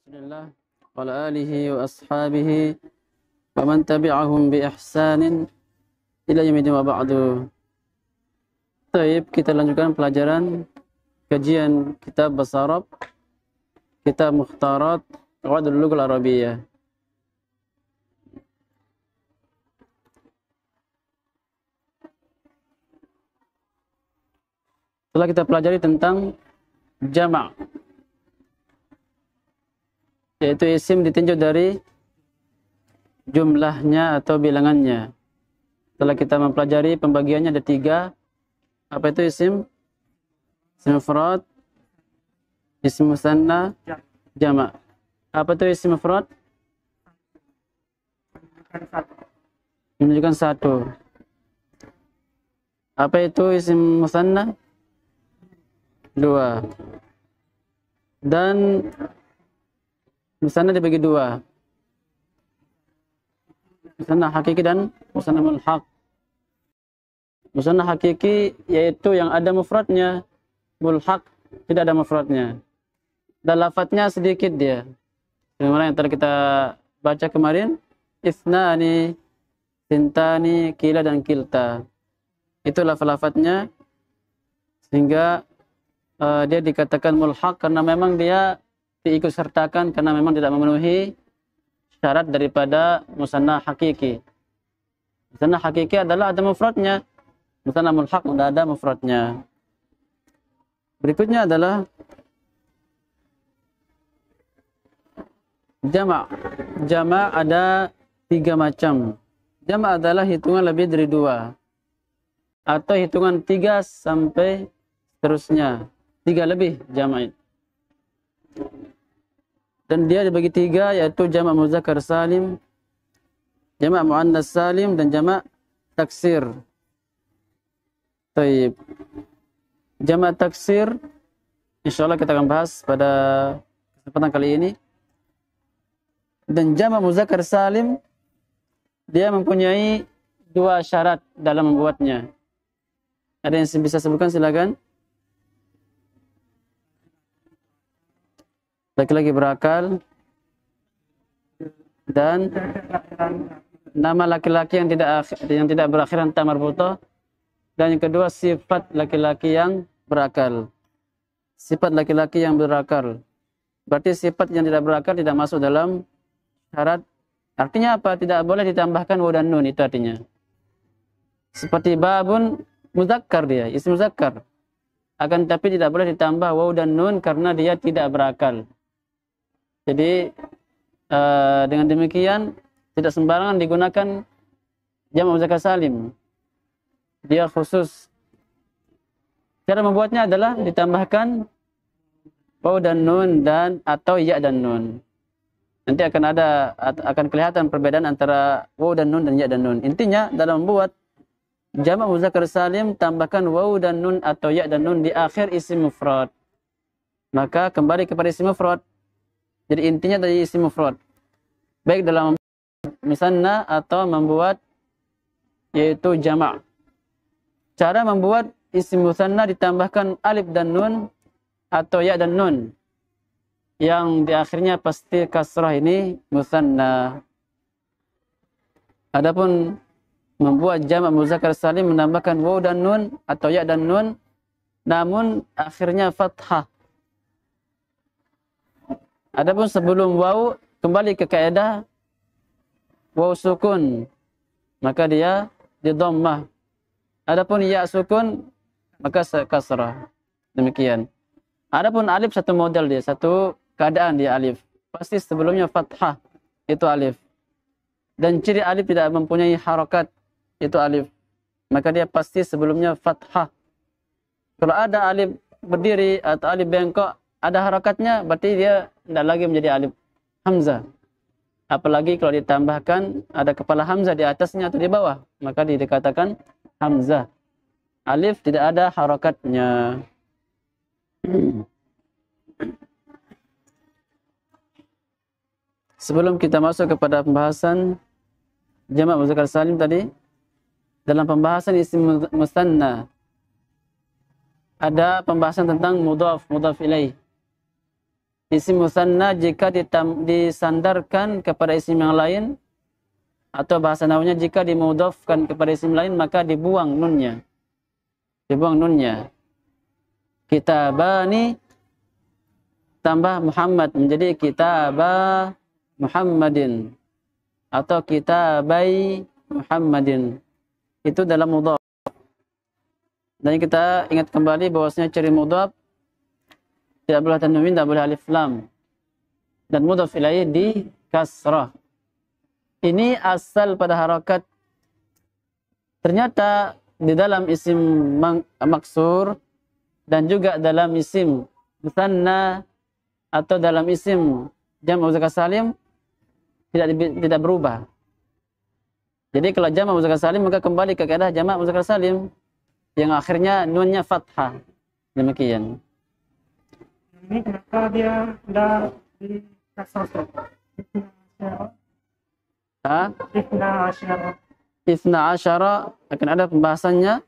Rasulullah wa ala alihi wa ashabihi wa man tabi'ahum bi ihsanin ila yaumil wa ba'du. Baik, kita lanjutkan pelajaran kajian kitab Bahasa Arab, kitab Mukhtarat Qawaidul Lughah Arabiyyah. Setelah kita pelajari tentang jama', yaitu isim ditinjau dari jumlahnya atau bilangannya. Setelah kita mempelajari pembagiannya ada 3. Apa itu isim? Isim mufrad, isim musanna, jama'. Apa itu isim mufrad? Menunjukkan satu. Apa itu isim musanna? 2. Dan musanna dibagi 2. Musanna hakiki dan musanna mulhaq. Musanna hakiki yaitu yang ada mufradnya, mulhaq tidak ada mufradnya. Dan lafadznya sedikit dia. Bagaimana yang tadi kita baca kemarin, isnani, sintani, kila dan kilta. Itu lafaz-lafadznya sehingga dia dikatakan mulhaq karena memang dia diikut sertakan karena memang tidak memenuhi syarat daripada musanna hakiki. Musanna hakiki adalah ada mufradnya. Musanna mulhaq tidak ada mufradnya. Berikutnya adalah jama'. Jama' ada 3 macam. Jama' adalah hitungan lebih dari 2 atau hitungan 3 sampai seterusnya. 3 lebih jama'. Dan dia dibagi 3, yaitu jama' muzakkar salim, jama' muannas salim, dan jama' taksir. Baik. Jama' taksir insyaallah kita akan bahas pada kesempatan kali ini. Dan jama' muzakkar salim dia mempunyai 2 syarat dalam membuatnya. Ada yang bisa sebutkan, silakan. Laki-laki berakal dan nama laki-laki yang tidak berakhiran ta marbutah, dan yang kedua sifat laki-laki yang berakal. Sifat laki-laki yang berakal. Berarti sifat yang tidak berakal tidak masuk dalam syarat. Artinya apa? Tidak boleh ditambahkan waw dan nun, itu artinya. Seperti babun muzakkar, dia isim muzakkar. Akan tapi tidak boleh ditambah waw dan nun karena dia tidak berakal. Jadi dengan demikian tidak sembarangan digunakan jama' muzakkar salim. Dia khusus. Cara membuatnya adalah ditambahkan waw dan nun dan atau ya dan nun. Nanti akan kelihatan perbedaan antara waw dan nun dan ya dan nun. Intinya dalam membuat jama' muzakkar salim tambahkan waw dan nun atau ya dan nun di akhir isim mufrad. Maka kembali kepada isim mufrad. Jadi intinya dari isim mufrad. Baik dalam musanna atau membuat yaitu jama'. Cara membuat isim musanna ditambahkan alif dan nun atau ya dan nun. Yang di akhirnya pasti kasrah ini musanna. Adapun membuat jama' muzakkar salim menambahkan waw dan nun atau ya dan nun namun akhirnya fathah. Adapun sebelum waw kembali ke kaidah waw sukun, maka dia di dhammah. Adapun ya sukun maka kasrah. Demikian. Adapun alif satu model dia, satu keadaan dia alif. Pasti sebelumnya fathah, itu alif. Dan ciri alif tidak mempunyai harakat, itu alif. Maka dia pasti sebelumnya fathah. Kalau ada alif berdiri atau alif bengkok ada harakatnya, berarti dia tidak lagi menjadi alif hamzah. Apalagi kalau ditambahkan ada kepala hamzah di atasnya atau di bawah, maka dikatakan hamzah. Alif tidak ada harakatnya. Sebelum kita masuk kepada pembahasan jama' muzakkar salim tadi, dalam pembahasan isim musanna ada pembahasan tentang mudhaf ilaih. Isim musanna jika disandarkan kepada isim yang lain, atau bahasa nahwunya jika dimudhafkan kepada isim lain maka dibuang nunnya. Dibuang nunnya. Kitabani tambah Muhammad menjadi kitaba Muhammadin atau kitabai Muhammadin. Itu dalam mudhaf. Dan kita ingat kembali bahwasanya ciri mudhaf tidak boleh tanwin, tidak boleh alif lam. Dan mudhaf ilaih di kasrah. Ini asal pada harakat. Ternyata di dalam isim maksur dan juga dalam isim musanna atau dalam isim jam' muzakkar salim tidak berubah. Jadi kalau jam' muzakkar salim maka kembali ke kaidah jama' muzakkar salim yang akhirnya nunnya fathah. Demikian. Ini kenapa dia udah di kasar? Ifna asyara akan ada pembahasannya.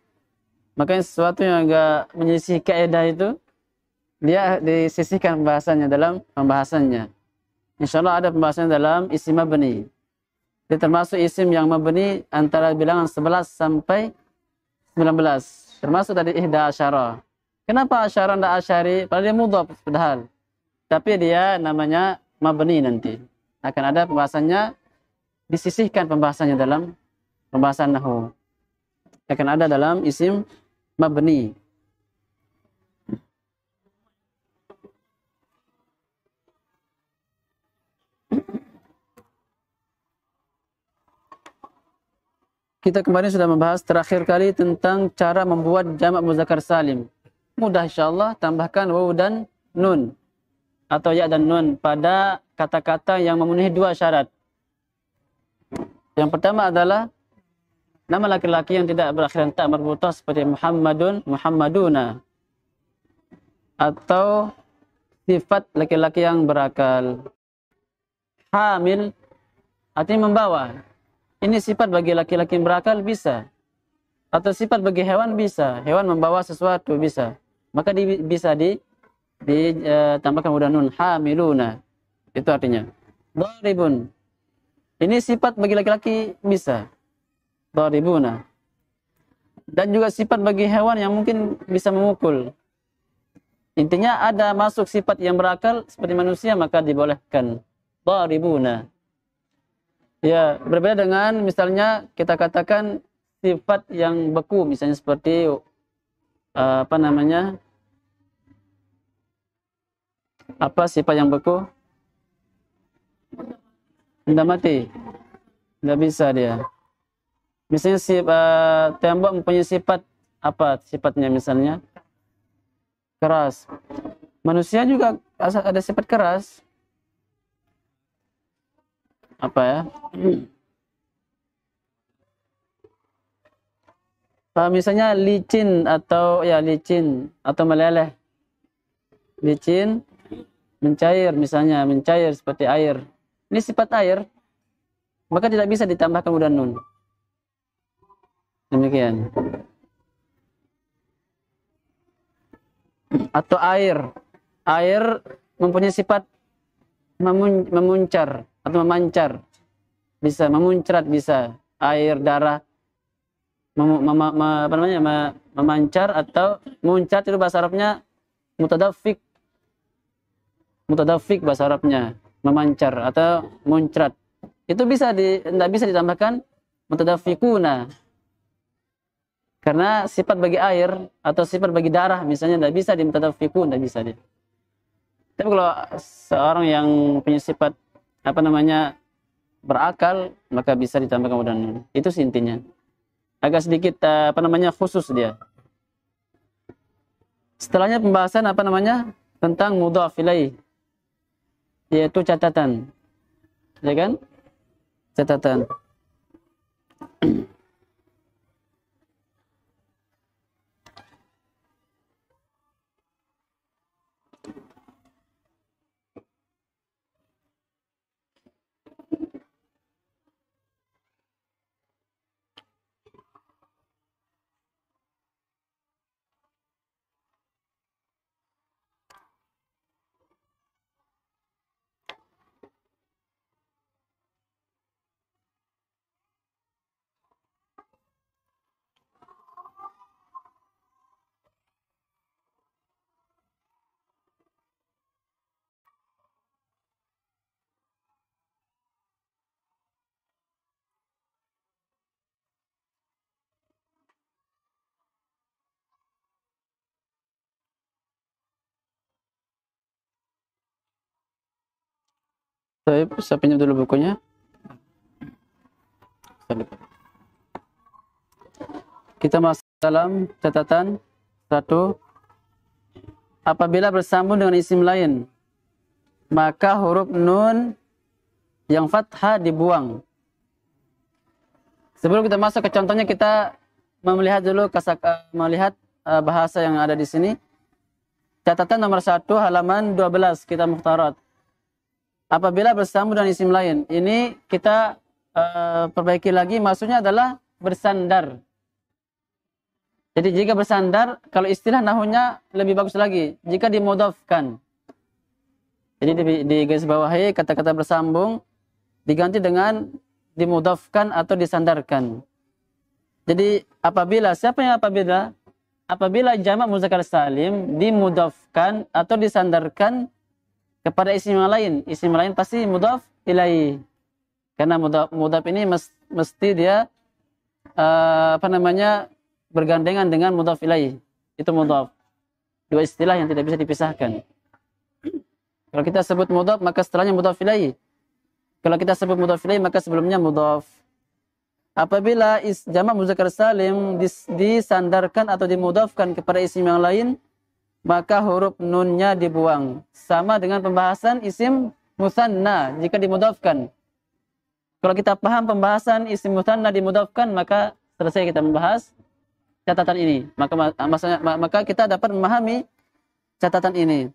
Makanya sesuatu yang agak menyelisih kaidah itu dia disisihkan pembahasannya dalam pembahasannya. Insyaallah ada pembahasannya dalam isim mabni. Dia termasuk isim yang mabni antara bilangan 11 sampai 19. Termasuk tadi ihda asyara. Kenapa asyara tidak asyari? Padahal dia mudhaf padahal. Tapi dia namanya mabni nanti. Akan ada pembahasannya, disisihkan pembahasannya dalam pembahasan nahwu. Akan ada dalam isim mabni. Kita kemarin sudah membahas terakhir kali tentang cara membuat jamak muzakkar salim. Mudah insyaallah, tambahkan waw dan nun atau ya dan nun pada kata-kata yang memenuhi dua syarat. Yang pertama adalah nama laki-laki yang tidak berakhiran ta marbutah seperti Muhammadun, Muhammaduna, atau sifat laki-laki yang berakal. Hamil artinya membawa. Ini sifat bagi laki-laki yang berakal bisa. Atau sifat bagi hewan bisa. Hewan membawa sesuatu bisa. Maka bisa ditambahkan udah nun. Hamiluna. Itu artinya. Dharibun. Ini sifat bagi laki-laki bisa. Dharibuna. Dan juga sifat bagi hewan yang mungkin bisa memukul. Intinya ada masuk sifat yang berakal seperti manusia maka dibolehkan. Dharibuna. Ya, berbeda dengan misalnya kita katakan sifat yang beku, misalnya seperti apa sifat yang beku? Benda mati. Tidak bisa dia. Misalnya tembok mempunyai sifat apa sifatnya misalnya? Keras. Manusia juga ada sifat keras. Apa ya? Misalnya licin atau meleleh. Licin, mencair misalnya, mencair seperti air. Ini sifat air. Maka tidak bisa ditambahkan udah nun. Demikian. Atau air. Air mempunyai sifat memuncar atau memancar. Bisa memuncrat bisa. Air, darah memancar atau muncrat itu bahasa Arabnya mutadaffik. Mutadaffik bahasa Arabnya, memancar atau muncrat. Itu tidak bisa ditambahkan mutadaffikuna. Karena sifat bagi air atau sifat bagi darah misalnya tidak bisa dimutadaffikun, tidak bisa dia. Tapi kalau seorang yang punya sifat berakal maka bisa ditambahkan udah nun. Itu sih intinya. Agak sedikit khusus dia. Setelahnya pembahasan tentang mudhaf ilaih, yaitu catatan. Ya kan? Catatan. Saya pinjam dulu bukunya. Kita masuk dalam catatan 1. Apabila bersambung dengan isim lain, maka huruf nun yang fathah dibuang. Sebelum kita masuk ke contohnya, kita melihat dulu melihat bahasa yang ada di sini. Catatan nomor 1 halaman 12 kita mukhtarat. Apabila bersambung dengan isim lain, ini kita perbaiki lagi, maksudnya adalah bersandar. Jadi jika bersandar, kalau istilah nahwunya lebih bagus lagi jika dimudhafkan. Jadi di garis bawahi kata-kata bersambung diganti dengan dimudhafkan atau disandarkan. Jadi apabila, siapa yang apabila? Apabila jamak muzakkar salim dimudhafkan atau disandarkan kepada isim yang lain. Isim lain pasti mudhaf ilaihi. Karena mudhaf ini mesti dia bergandengan dengan mudhaf ilaihi. Itu mudhaf. Dua istilah yang tidak bisa dipisahkan. Kalau kita sebut mudhaf, maka setelahnya mudhaf ilaihi. Kalau kita sebut mudhaf ilaihi, maka sebelumnya mudhaf. Apabila jamak muzakkar salim disandarkan atau dimudhafkan kepada isim yang lain, maka huruf nunnya dibuang. Sama dengan pembahasan isim mutsanna jika dimudhafkan. Kalau kita paham pembahasan isim mutsanna dimudhafkan, maka selesai kita membahas catatan ini. Maka kita dapat memahami catatan ini.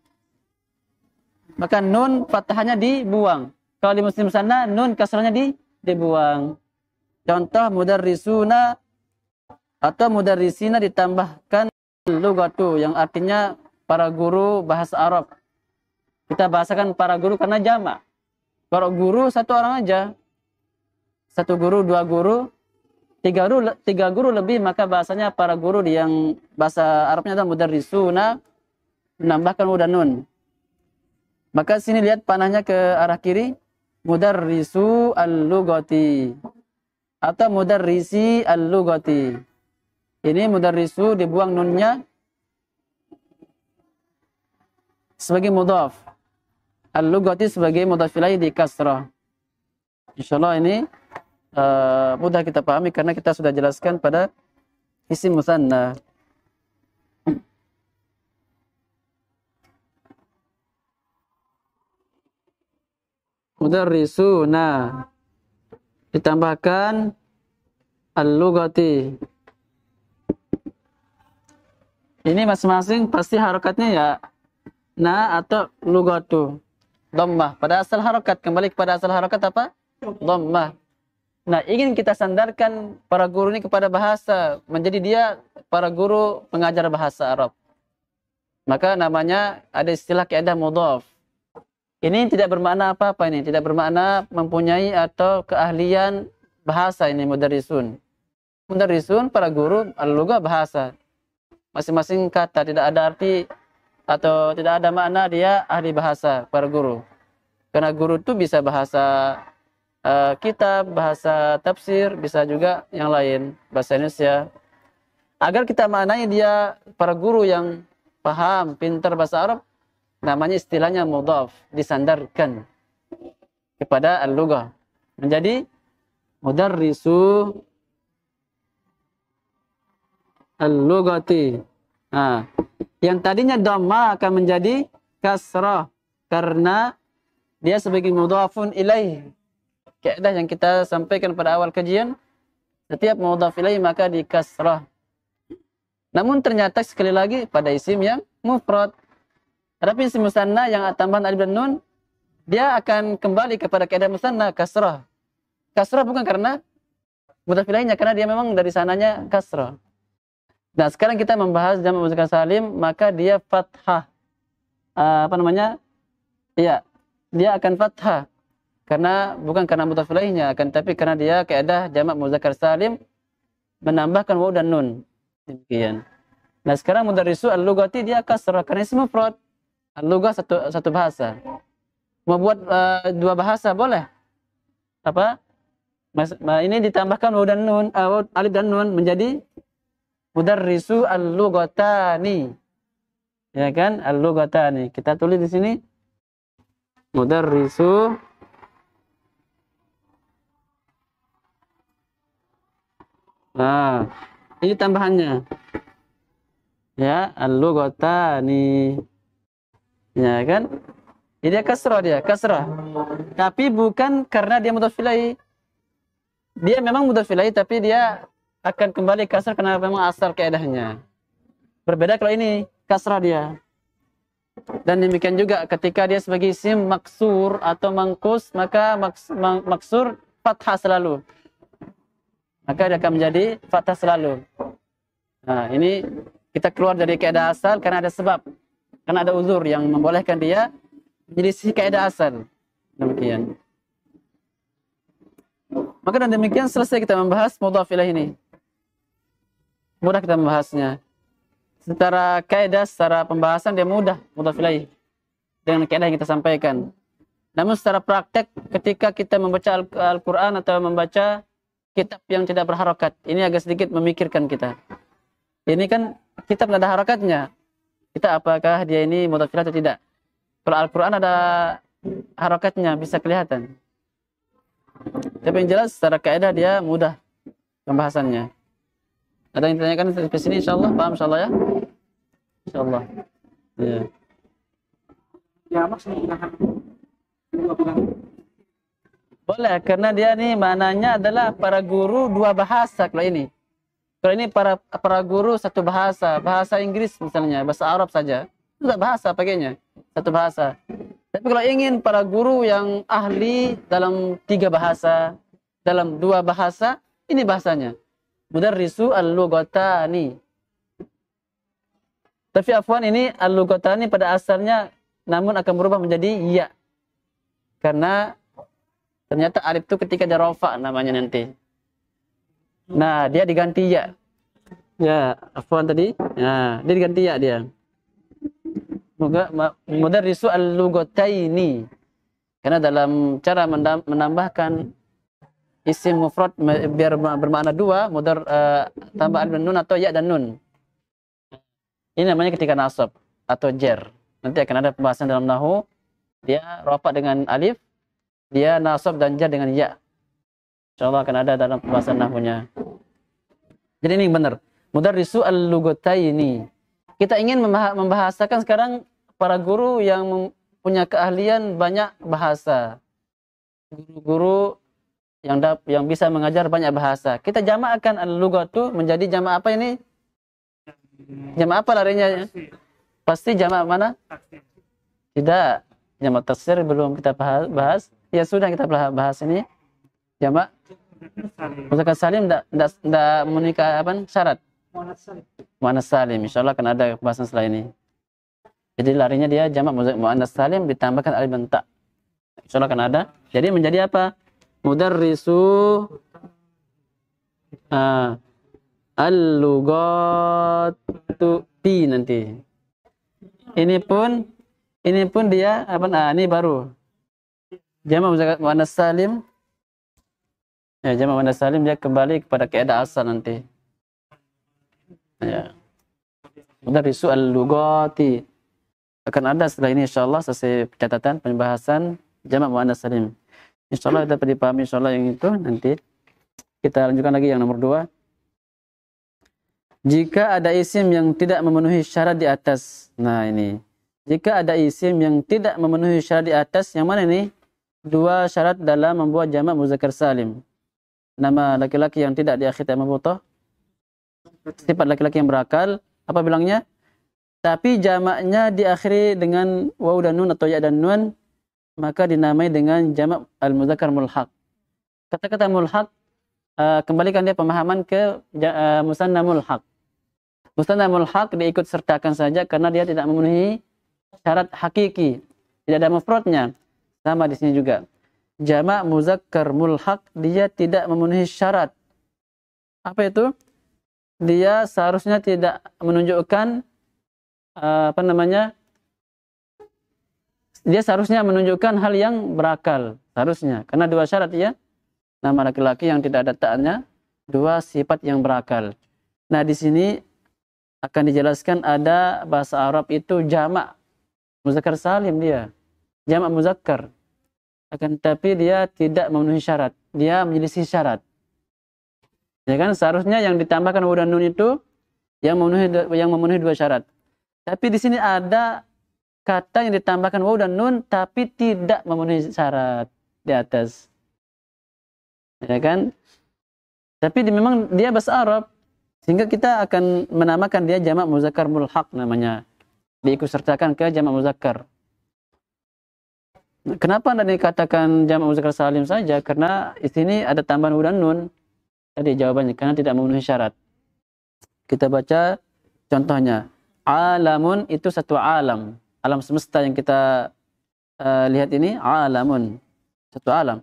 Maka nun fathahnya dibuang. Kalau di isim mutsanna, nun kasrahnya dibuang. Contoh mudarrisuna atau mudarrisina ditambahkan lugatu yang artinya para guru bahasa Arab. Kita bahasakan para guru karena jamak. Kalau guru satu orang aja, satu guru, dua guru, tiga guru lebih, maka bahasanya para guru yang bahasa Arabnya adalah mudarrisuna, menambahkan waw dan nun. Maka sini lihat panahnya ke arah kiri, mudarrisu al-lugati atau mudarrisi al-lugati. Ini mudarrisu dibuang nunnya sebagai mudhaf. Al-lugati sebagai mudhaf ilaihi di kasrah. Insyaallah ini mudah kita pahami karena kita sudah jelaskan pada isim mutsanna. Mudarrisuna ditambahkan al-lugati. Ini masing-masing pasti harokatnya ya na atau lugatu. Dhammah. Pada asal harokat, kembali kepada asal harokat apa? Dhammah. Nah, ingin kita sandarkan para guru ini kepada bahasa, menjadi dia para guru pengajar bahasa Arab. Maka namanya ada istilah kaidah mudhaf. Ini tidak bermakna apa-apa ini, tidak bermakna mempunyai atau keahlian bahasa ini mudarrisun. Mudarrisun para guru al-lughah bahasa. Masing-masing kata tidak ada arti atau tidak ada makna dia ahli bahasa para guru. Karena guru itu bisa bahasa kitab, bahasa tafsir, bisa juga yang lain, bahasa Indonesia. Agar kita maknai dia para guru yang paham, pintar bahasa Arab, namanya istilahnya mudhaf, disandarkan kepada al-lughah. Menjadi mudarrisu al-lughati. Nah, yang tadinya dhamma akan menjadi kasrah karena dia sebagai mudhafun ilaih. Kaidah yang kita sampaikan pada awal kajian, setiap mudhaf ilaih maka di kasrah. Namun ternyata sekali lagi pada isim yang mufrad. Adapun isim musanna yang tambahan alif dan nun, dia akan kembali kepada kaidah musanna kasrah. Kasrah bukan karena mudhaf ilaihnya, karena dia memang dari sananya kasrah. Nah, sekarang kita membahas jamak muzakkar salim, maka dia fathah. Iya, dia akan fathah. Karena bukan karena mudhaf ilaihnya, akan tapi karena dia kaidah jamak muzakkar salim menambahkan waw dan nun. Demikian. Nah, sekarang mudarrisu al-lughati dia kasrah karena isim mufrad. Al-lughah satu bahasa. Mau buat dua bahasa boleh? Apa? Ini ditambahkan waw dan nun, alif dan nun menjadi mudarrisu al-lughatani. Ya kan? Al-lughatani. Kita tulis di sini mudarrisu Nah, ini tambahannya. Ya, al-lughatani. Ya kan? Ini kasrah. Tapi bukan karena dia mudhaf ilaih. Dia memang mudhaf ilaih tapi dia akan kembali kasrah karena memang asal kaidahnya. Berbeda kalau ini kasrah dia. Dan demikian juga ketika dia sebagai isim maksur atau mangkus, maka maksur fathah selalu. Maka dia akan menjadi fathah selalu. Nah, ini kita keluar dari kaidah asal karena ada sebab. Karena ada uzur yang membolehkan dia menyelisih kaidah asal. Demikian. Maka dengan demikian selesai kita membahas mudhaf ilaih ini. Mudah kita membahasnya. Secara kaidah, secara pembahasan dia mudah mudhaf ilaih dengan kaidah yang kita sampaikan. Namun secara praktek ketika kita membaca Al-Qur'an atau membaca kitab yang tidak berharokat, ini agak sedikit memikirkan kita. Ini kan kitab tidak ada harakatnya. Kita apakah dia ini mudhaf ilaih atau tidak? Kalau Al-Qur'an ada harakatnya bisa kelihatan. Tapi yang jelas secara kaidah dia mudah pembahasannya. Ada yang ditanyakan di sini insyaallah, paham insyaallah ya? Insyaallah. Ya. Ya, maksudnya dua bilang. Boleh, karena dia nih maknanya adalah para guru dua bahasa kalau ini. Kalau ini para guru satu bahasa, bahasa Inggris misalnya, bahasa Arab saja. Itu enggak bahasa pakainya, satu bahasa. Tapi kalau ingin para guru yang ahli dalam 3 bahasa, dalam 2 bahasa, ini bahasanya. Mudarrisu al-lughatani. Tapi afwan ini al-lughatani pada asalnya namun akan berubah menjadi ya. Karena ternyata alif itu ketika dia rafa namanya nanti. Nah, dia diganti ya. Ya, afwan tadi. Nah, dia diganti ya dia. Mudarrisu al-lughataini. Karena dalam cara menambahkan isim mufrad biar bermakna 2, tambah alif dan nun atau ya dan nun. Ini namanya ketika nasab atau jar. Nanti akan ada pembahasan dalam nahwu. Dia rafa dengan alif, dia nasab dan jar dengan ya. Insyaallah akan ada dalam pembahasan nahwunya. Jadi ini benar. Mudarrisu al-lughataini. Kita ingin membahasakan sekarang para guru yang punya keahlian banyak bahasa. Guru-guru yang bisa mengajar banyak bahasa. Kita jamakkan al-lughatu menjadi jamak apa ini? Jamak apa larinya? Pasti jamak mana? Tidak. Jamak taksir belum kita bahas. Ya sudah kita bahas ini. Jamak muzakkar salim enggak menikah apa syarat? Muannas salim. Insyaallah akan ada pembahasan setelah ini. Jadi larinya dia jamak muannas salim ditambahkan alif dan ta. Insyaallah akan ada. Jadi menjadi apa? Mudarrisu al-lughatu ti nanti. Ini pun dia apa? Ini baru. Jamak muannas salim. Ya, jamak muannas salim dia kembali kepada kaidah asal nanti. Ya. Mudarrisu al-lughati. Akan ada setelah ini insyaallah selesai catatan pembahasan jamak muannas salim. Insyaallah dapat dipahami insyaallah yang itu nanti. Kita lanjutkan lagi yang nomor 2. Jika ada isim yang tidak memenuhi syarat di atas. Nah, ini. Jika ada isim yang tidak memenuhi syarat di atas, yang mana ini? 2 syarat dalam membuat jamak muzakkar salim. Nama laki-laki yang tidak diakhiri ta mabutah. Sifat laki-laki yang berakal. Apa bilangnya? Tapi jamaknya diakhiri dengan waw dan nun atau ya dan nun, maka dinamai dengan jamak al-muzakkar mulhaq. Kata-kata mulhaq, kembalikan dia pemahaman ke musanna mulhaq. Musanna mulhaq diikut sertakan saja karena dia tidak memenuhi syarat hakiki. Tidak ada mufradnya. Sama di sini juga. Jamak muzakkar mulhaq dia tidak memenuhi syarat. Apa itu? Dia seharusnya tidak menunjukkan dia seharusnya menunjukkan hal yang berakal, seharusnya. Karena 2 syarat ya. Nama laki-laki yang tidak ada ta'nya, 2 sifat yang berakal. Nah, di sini akan dijelaskan ada bahasa Arab itu jamak muzakkar salim dia. Jamak muzakkar. Akan tetapi dia tidak memenuhi syarat. Dia menyelisih syarat. Ya kan, seharusnya yang ditambahkan waw dan nun itu yang memenuhi dua syarat. Tapi di sini ada kata yang ditambahkan waw dan nun tapi tidak memenuhi syarat di atas. Ya kan? Tapi memang dia bahasa Arab sehingga kita akan menamakan dia jamak muzakkar mulhaq namanya. Diikutsertakan ke jamak muzakkar. Kenapa tidak dikatakan jamak muzakkar salim saja? Karena di sini ada tambahan waw dan nun. Tadi jawabannya karena tidak memenuhi syarat. Kita baca contohnya. Alamun itu satu alam. Alam semesta yang kita lihat ini alamun. Satu alam.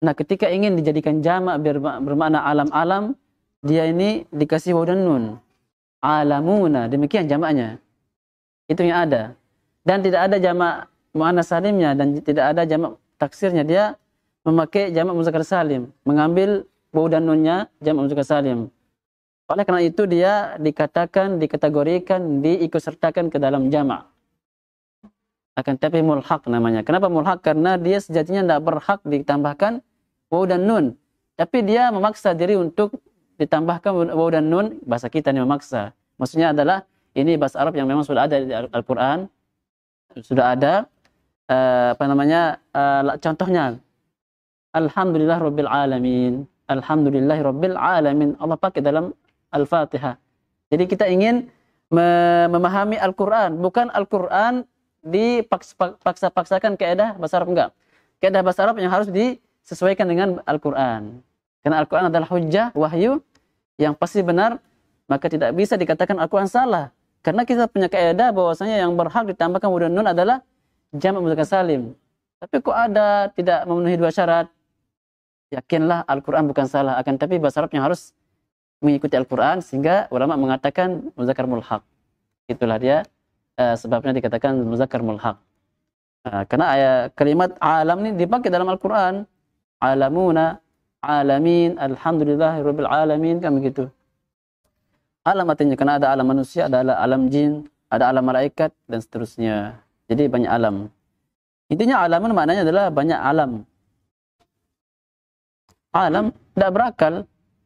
Nah, ketika ingin dijadikan jamak bermakna alam-alam, dia ini dikasih waw dan nun. Alamuna, demikian jamaknya. Itu yang ada. Dan tidak ada jamak muannas salimnya dan tidak ada jamak taksirnya. Dia memakai jamak muzakkar salim, mengambil waw dan nunnya jamak muzakkar salim. Oleh karena itu dia dikatakan, dikategorikan, diikutsertakan ke dalam jamak. Akan tapi mulhaq namanya. Kenapa mulhaq? Karena dia sejatinya tidak berhak ditambahkan waw dan nun. Tapi dia memaksa diri untuk ditambahkan waw dan nun. Bahasa kita ini memaksa. Maksudnya adalah ini bahasa Arab yang memang sudah ada di Al-Quran. Sudah ada contohnya. Alhamdulillah Rabbil Alamin. Alhamdulillah Rabbil Alamin. Allah pakai dalam Al-Fatihah. Jadi kita ingin memahami Al-Quran. Bukan Al-Quran dipaksa-paksakan kaidah bahasa Arab, enggak. Kaidah bahasa Arab yang harus disesuaikan dengan Al-Quran. Karena Al-Quran adalah hujjah, wahyu yang pasti benar, maka tidak bisa dikatakan Al-Quran salah. Karena kita punya kaidah bahwasanya yang berhak ditambahkan waw dan nun adalah jamak muzakkar salim. Tapi kok ada tidak memenuhi dua syarat? Yakinlah Al-Quran bukan salah, akan tapi bahasa Arab yang harus mengikuti Al-Quran sehingga ulama mengatakan muzakkar mulhaq. Itulah dia sebabnya dikatakan muzakkar mulhaq. Karena kalimat alam ini dipakai dalam Al-Quran. Alamuna, alamin, alhamdulillahirabbil alamin, kan begitu. Alam artinya karena ada alam manusia, ada alam jin, ada alam malaikat dan seterusnya. Jadi banyak alam. Intinya alamun maknanya adalah banyak alam. Alam tidak berakal.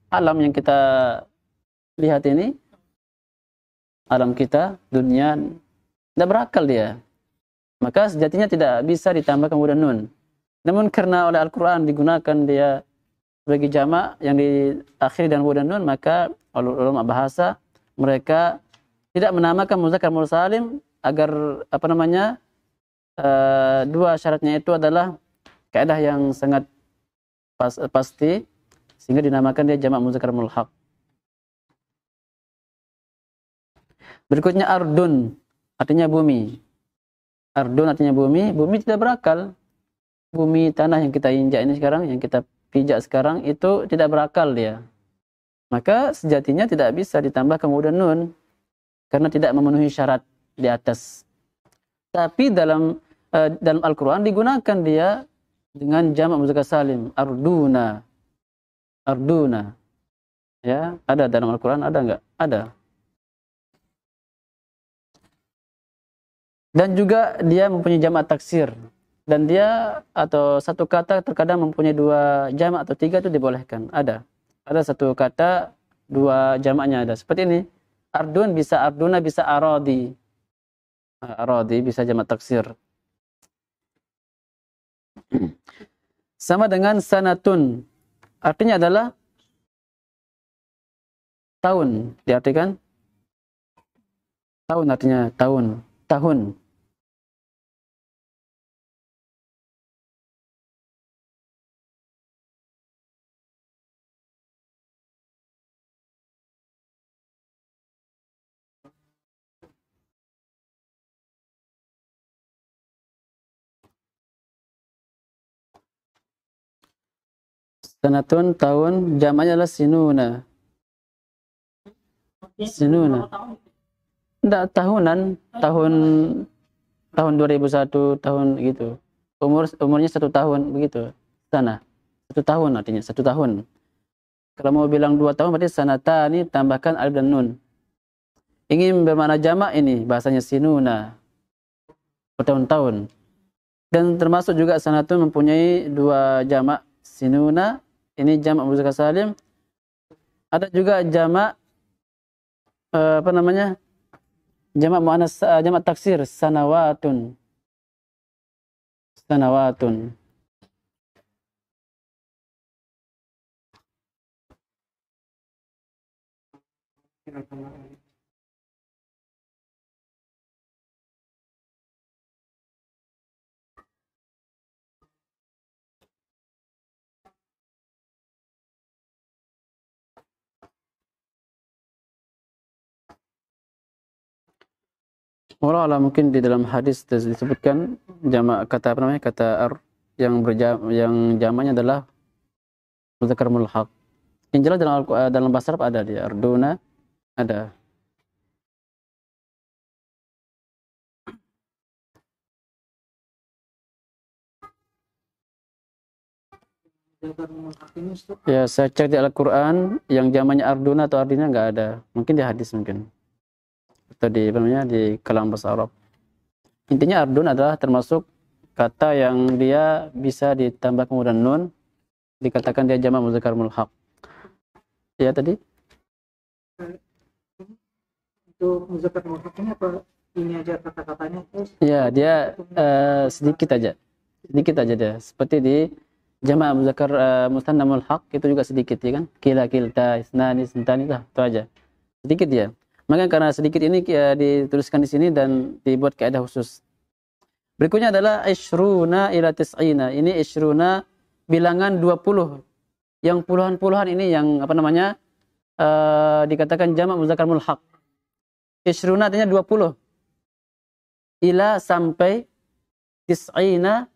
Alam yang kita lihat ini, alam kita, dunia, tidak berakal dia. Maka sejatinya tidak bisa ditambahkan waw dan nun. Namun karena oleh Al-Quran digunakan dia sebagai jamak yang diakhiri dengan waw dan nun, maka ulama bahasa mereka tidak menamakan muzakkar salim agar dua syaratnya itu adalah kaidah yang sangat pasti sehingga dinamakan dia jamak muzakkar mulhaq. Berikutnya ardun, artinya bumi. Ardun artinya bumi. Bumi tidak berakal. Bumi, tanah yang kita injak ini sekarang, yang kita pijak sekarang, itu tidak berakal dia. Maka sejatinya tidak bisa ditambahkan waw dan nun karena tidak memenuhi syarat di atas. Tapi dalam Al-Quran digunakan dia dengan jamak muzakkar salim. Arduna. Arduna. Ya, ada dalam Al-Quran, ada enggak? Ada. Dan juga dia mempunyai jamak taksir. Dan dia atau satu kata terkadang mempunyai dua jamak atau tiga itu dibolehkan. Ada. Ada satu kata dua jamaknya ada. Seperti ini. Ardun bisa arduna bisa aradi. Aradi bisa jamak taksir. Sama dengan sanatun. Artinya adalah tahun. Diartikan tahun artinya tahun. Tahun. Sanatun tahun, jamaknya adalah sinuna. Sinuna. Tidak tahunan, tahun 2001, tahun gitu. Umurnya 1 tahun begitu. Sana. 1 tahun artinya 1 tahun. Kalau mau bilang 2 tahun berarti sanatani tambahkan alif dan nun. Ingin bermakna jamak ini bahasanya sinuna. Bertahun-tahun. Dan termasuk juga sanatun mempunyai 2 jamak sinuna. Ini jamak muzakkar salim. Ada juga jamak apa namanya? Jamak muannas, jamak taksir sanawatun. Sanawatun. Walau ala mungkin di dalam hadis disebutkan jamak kata apa namanya, kata yang yang jamaknya adalah muzakkar mulhaq. Yang jelas dalam bahasa Arab ada dia arduna ada. Ya, saya cek di Al-Quran yang jamaknya arduna atau ardina nggak ada. Mungkin di hadis mungkin. Atau di apa namanya, di kalam bahasa Arab. Intinya ardun adalah termasuk kata yang dia bisa ditambah kemudian nun, dikatakan dia jamak muzakkar mulhaq. Ya tadi? Untuk muzakkar mulhaq ini apa ini aja kata-katanya? Ya, dia sedikit aja. Sedikit aja dia. Seperti di jamak muzakkar musanna mulhaq itu juga sedikit ya kan? Kila kilta isnani sentani itu aja. Sedikit dia. Maka karena sedikit ini dituliskan di sini dan dibuat kaidah khusus. Berikutnya adalah isyruna ila tis'ina. Ini isyruna bilangan 20. Yang puluhan-puluhan ini yang apa namanya? Dikatakan jamak muzakkar mulhaq. Isyruna artinya 20. Ila sampai tis'ina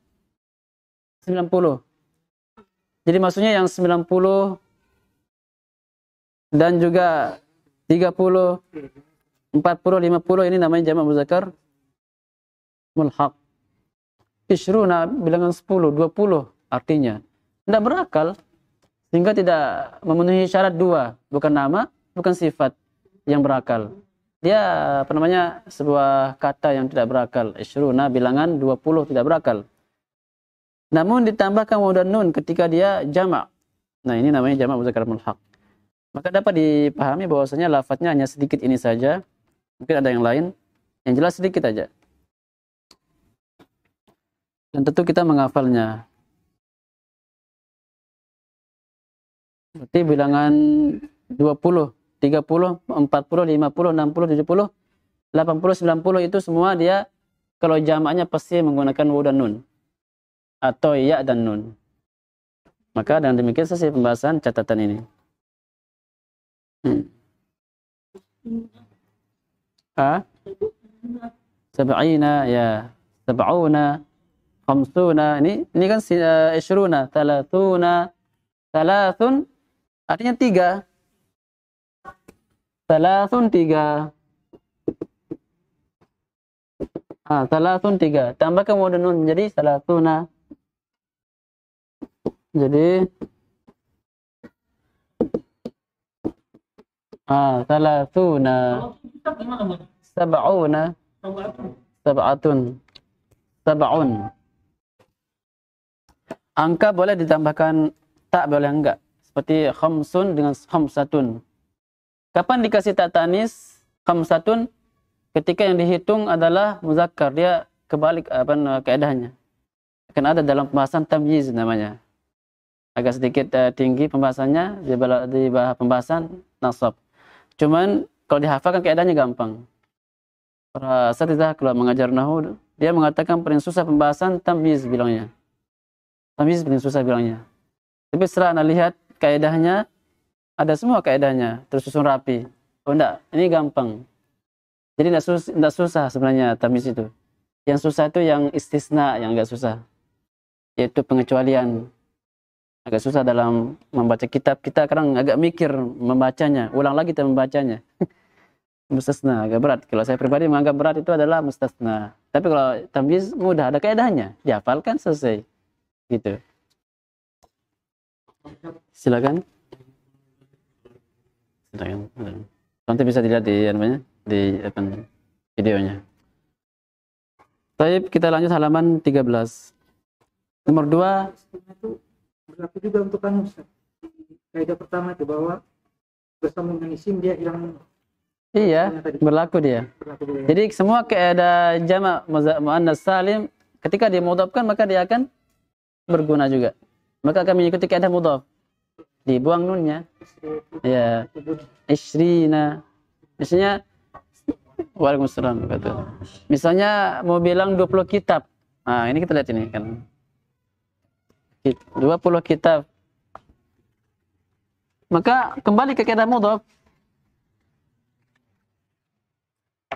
90. Jadi maksudnya yang 90 dan juga 30, 40, 50 ini namanya jamak muzakkar mulhaq. Isyruna bilangan 10, 20 artinya tidak berakal sehingga tidak memenuhi syarat dua, bukan nama, bukan sifat yang berakal. Dia apa namanya, sebuah kata yang tidak berakal. Isyruna bilangan 20 tidak berakal. Namun ditambahkan waw dan nun ketika dia jamak. Nah, ini namanya jamak muzakkar mulhaq. Maka dapat dipahami bahwasanya lafadznya hanya sedikit ini saja. Mungkin ada yang lain. Yang jelas sedikit aja. Dan tentu kita menghafalnya. Berarti bilangan 20, 30, 40, 50, 60, 70, 80, 90 itu semua dia kalau jamaknya pasti menggunakan waw dan nun. Atau ya dan nun. Maka dengan demikian selesai pembahasan catatan ini. Sab'ina ya, sab'una, khamsuna. Ini kan isyruna, thalathuna, thalathun artinya 3. Thalathun 3. Thalathun 3. Tambahkan waw dan nun jadi thalathuna. Jadi thalathuna, sab'una, sab'atun, sab'un. Angka boleh ditambahkan tak, boleh enggak. Seperti khamsun dengan khamsatun. Kapan dikasih tak tanis khamsatun? Ketika yang dihitung adalah muzakkar, dia kebalik keadaannya. Akan ada dalam pembahasan tamyiz namanya. Agak sedikit tinggi pembahasannya di bawah pembahasan nasab. Cuman kalau dihafalkan keadaannya gampang. Para asatidzah kalau mengajar nahwu, dia mengatakan paling susah pembahasan tamyiz bilangnya. Tamyiz paling susah bilangnya. Tapi setelah Anda lihat kaedahnya, ada semua kaedahnya tersusun rapi. Oh enggak, ini gampang. Jadi enggak susah sebenarnya tamyiz itu. Yang susah itu yang istisna, yang enggak susah. Yaitu pengecualian. Agak susah dalam membaca kitab. Kita kadang agak mikir membacanya, ulang lagi kita membacanya. Mustasna agak berat. Kalau saya pribadi menganggap berat itu adalah mustasna. Tapi kalau tamyiz mudah, ada kaedahnya, dihafalkan selesai. Gitu. Silakan. Silakan. Nanti bisa dilihat di videonya. Baik, kita lanjut halaman 13. Nomor 2. Berlaku juga untuk anu, Ustaz. Kaidah pertama itu bahwa bersama dengan isim dia hilang Iya, berlaku dia. berlaku dulu ya. Jadi semua ada jamak muannas salim ketika dia mudhafkan maka dia akan berguna juga. Maka kami mengikuti kaidah mudhaf. Dibuang nunnya. Ya. Isrina. Misalnya Waalaikumsalam betul. Misalnya mau bilang 20 kitab. Nah, ini kita lihat ini kan. 20 kitab. Maka kembali ke kaidah mudhaf.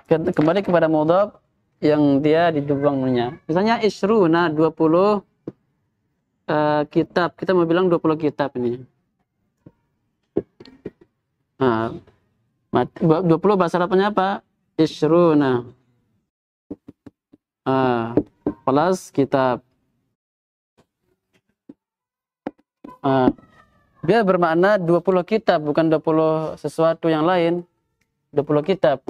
Kembali kepada mudhaf yang dia dibuang nunnya. Misalnya isruna 20 kitab. Kita mau bilang 20 kitab ini. Nah, 20 bahasa Arabnya apa? Isruna. Plus kitab. Dia bermakna 20 kitab, bukan 20 sesuatu yang lain. 20 kitab.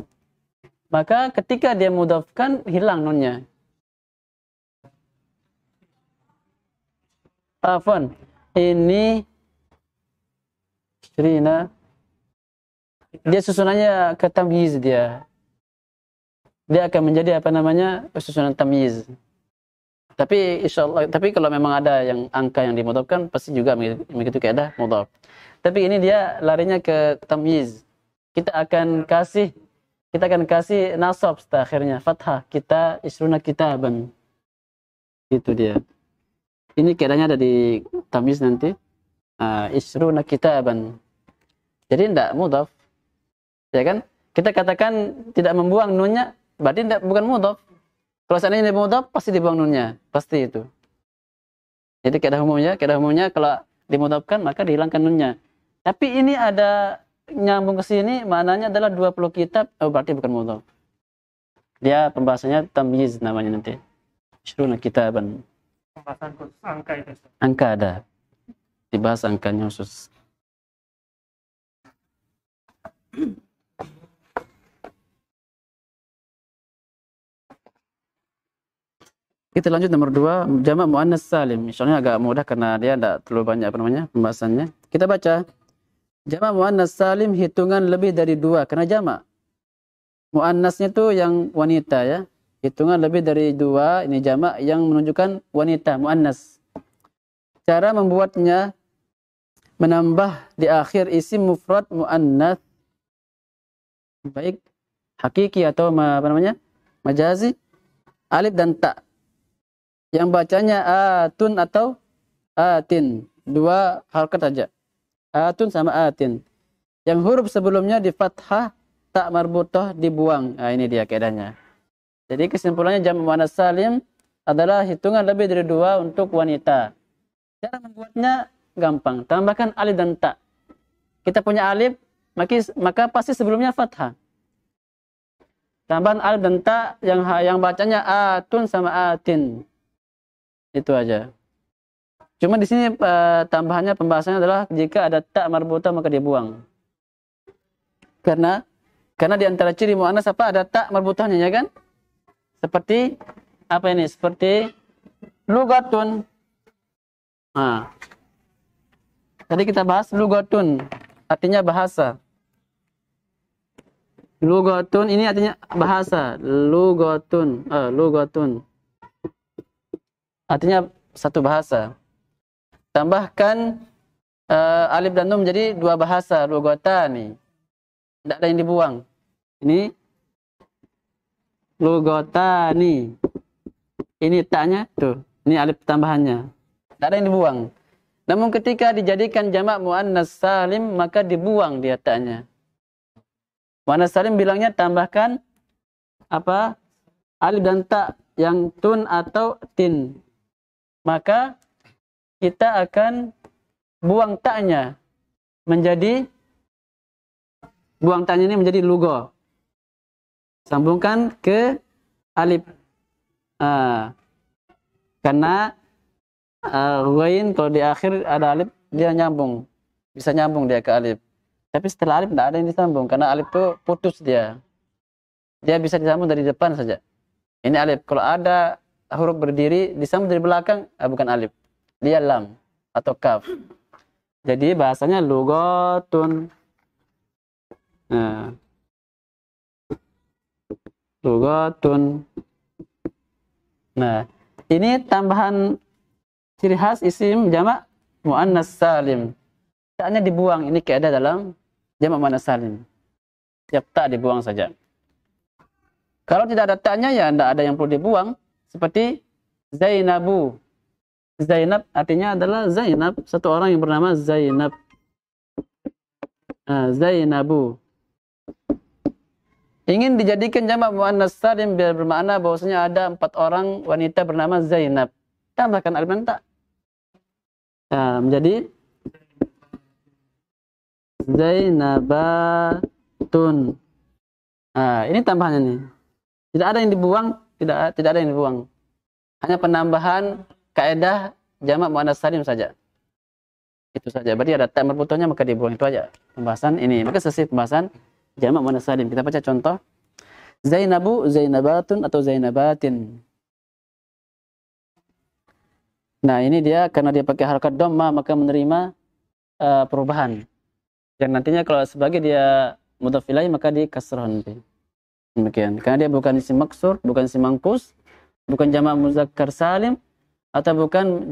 Maka ketika dia mudhafkan, hilang nunnya. Afwan. Ini Rina. Dia susunannya ke tamyiz dia. Dia akan menjadi apa namanya? Susunan tamyiz. Tapi insyaallah, tapi kalau memang ada yang angka yang dimudhafkan pasti juga begitu kaidah mudhaf. Tapi ini dia larinya ke tamyiz. Kita akan kasih nasab akhirnya fathah. Kita isruna kitaban. Itu dia. Ini kaidahnya ada di tamyiz nanti. Isruna kitaban. Jadi tidak mudhaf. Ya kan? Kita katakan tidak membuang nunnya, berarti bukan mudhaf. Kalau seandainya dimudhaf pasti dibuang nunnya, pasti itu. Jadi kaidah umumnya kalau dimudhafkan maka dihilangkan nunnya. Tapi ini ada nyambung ke sini, maknanya adalah 20 kitab, berarti bukan mudhaf. Dia pembahasannya tamyiz namanya nanti. Isruna kitaban. Pembahasan khusus angka itu. Angka ada. Dibahas angkanya khusus. Kita lanjut nomor 2, jamak muannas salim. Misalnya agak mudah karena dia tidak terlalu banyak pembahasannya. Kita baca. Jamak muannas salim hitungan lebih dari 2 karena jamak. Muannasnya itu yang wanita ya. Hitungan lebih dari 2, ini jamak yang menunjukkan wanita, muannas. Cara membuatnya menambah di akhir isim mufrad muannas baik hakiki atau majazi, alif dan ta. Yang bacanya atun atau atin. 2 harakat saja. Atun sama atin. Yang huruf sebelumnya di fathah, tak marbutah dibuang. Ini dia kaidahnya. Jadi kesimpulannya jamak muannas salim adalah hitungan lebih dari 2 untuk wanita. Cara membuatnya gampang. Tambahkan alif dan ta. Kita punya alif, maka pasti sebelumnya fathah. Tambahan alif dan ta yang bacanya atun sama atin. Itu aja. Cuma di sini tambahannya pembahasannya adalah jika ada tak marbutah maka dibuang. Karena di antara ciri muannas apa ada tak marbutahnya ya kan? Seperti apa ini? Seperti lugatun. Tadi kita bahas lugatun, artinya bahasa. Lugatun ini artinya bahasa. Lugatun. Artinya satu bahasa. Tambahkan alif dan nun menjadi 2 bahasa, lugatani. Tidak ada yang dibuang. Ini lugatani. Ini taknya tuh. Ini alif tambahannya. Tidak ada yang dibuang. Namun ketika dijadikan jamak muannas salim maka dibuang dia taknya. Muannas salim bilangnya tambahkan apa? Alif dan ta yang tun atau tin. Maka kita akan buang taknya ini menjadi lugo. Sambungkan ke alif. Karena ghain kalau di akhir ada alif dia nyambung. Bisa nyambung dia ke alif. Tapi setelah alif tidak ada yang disambung karena alif itu putus dia. Dia bisa disambung dari depan saja. Ini alif. Kalau ada huruf berdiri disambung dari belakang, bukan alif. Dia lam atau kaf. Jadi bahasanya lugatun. Nah, lugatun. Nah, ini tambahan ciri khas isim jamak muannas salim. Taknya dibuang, ini kaidah dalam jamak muannas salim. Tiap tak dibuang saja. Kalau tidak ada taknya ya tidak ada yang perlu dibuang. Seperti Zainabu. Zainab artinya adalah Zainab, satu orang yang bernama Zainab. Zainabu. Ingin dijadikan jamak muannas salim biar bermakna bahwasanya ada 4 orang wanita bernama Zainab. Tambahkan alif dan ta. Menjadi Zainabatun. Ini tambahannya nih. Tidak ada yang dibuang, tidak ada yang dibuang. Hanya penambahan kaidah jamak muannas salim saja. Itu saja. Berarti ada ta marbutohnya maka dibuang, itu aja. Pembahasan ini. Maka selesai pembahasan jamak muannas salim. Kita baca contoh. Zainabu, Zainabatun atau Zainabatin. Nah, ini dia karena dia pakai harakat dhamma maka menerima perubahan. Dan nantinya kalau sebagai dia mudhaf ilaih maka di kasrah nanti. Demikian. Karena dia bukan isim maksur, bukan isim mangkus, bukan jamak muzakkar salim atau bukan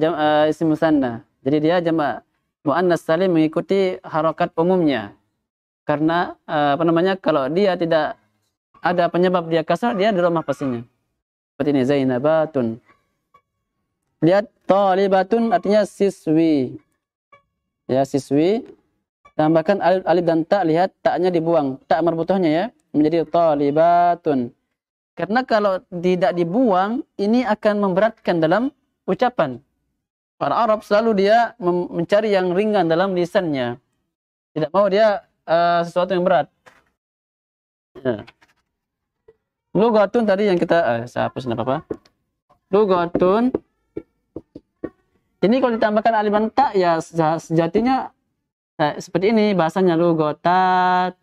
isim musanna. Jadi dia jamak muannas salim mengikuti harakat umumnya. Karena kalau dia tidak ada penyebab dia kasrah, dia di dhammah pastinya. Seperti ini Zainabatun. Lihat talibatun artinya siswi. Ya, siswi. Tambahkan alif dan ta, lihat taknya dibuang. Tak marbutohnya ya menjadi talibatun. Karena kalau tidak dibuang ini akan memberatkan dalam ucapan. Orang Arab selalu dia mencari yang ringan dalam lisannya. Tidak mau dia sesuatu yang berat. Ya. Lugatun tadi yang kita saya hapus enggak apa-apa. Lugatun. Ini kalau ditambahkan alif dan ta ya sejatinya seperti ini bahasanya lugotat.